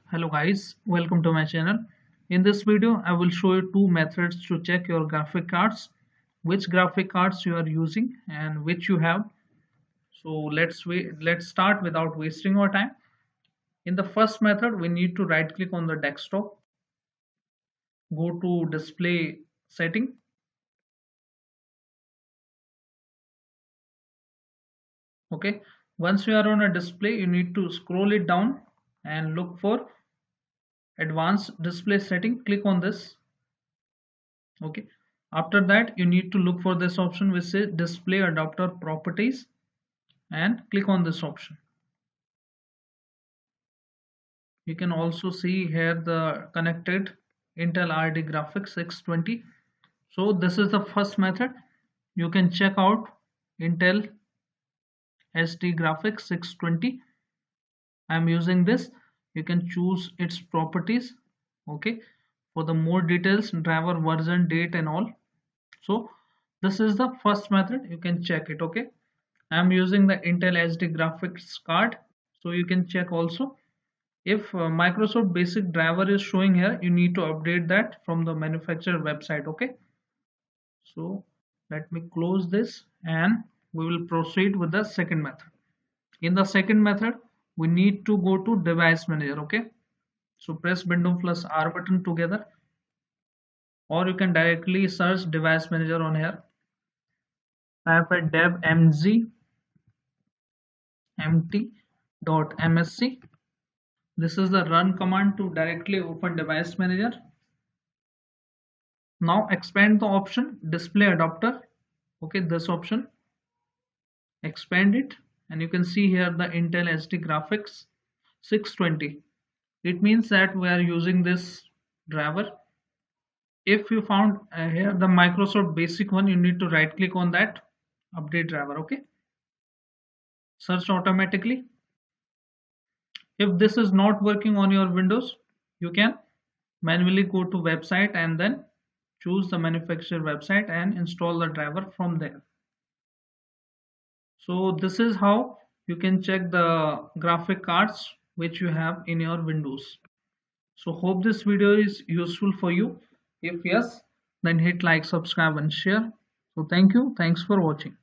Hello guys, welcome to my channel. In this video, I will show you two methods to check your graphic cards, which graphic cards you are using and which you have. So let's start without wasting our time. In the first method, we need to right click on the desktop, go to display setting. Okay, once you are on a display, you need to scroll it down and look for advanced display setting. Click on this. Okay, after that you need to look for this option which says display adapter properties and click on this option. You can also see here the connected Intel RD graphics 620. So this is the first method. You can check out Intel SD graphics 620. I'm using this. You can choose its properties. Okay, for the more details, driver version, date and all. So this is the first method. You can check it. Okay, I'm using the Intel SD graphics card, so you can check also. If Microsoft basic driver is showing here, you need to update that from the manufacturer website. Okay, so let me close this and we will proceed with the second method. In the second method, we need to go to device manager. Okay, so press Windows plus R button together, or you can directly search device manager on here. Type at dev mg mt.msc. This is the run command to directly open device manager. Now expand the option display adapter. Okay, this option, expand it, and you can see here the Intel SD graphics 620. It means that we are using this driver. If you found here the Microsoft basic one, you need to right click on that, update driver. Okay, search automatically. If this is not working on your Windows, you can manually go to website and then choose the manufacturer website and install the driver from there. So this is how you can check the graphic cards which you have in your Windows. So hope this video is useful for you. If yes, then hit like, subscribe and share. So thank you. Thanks for watching.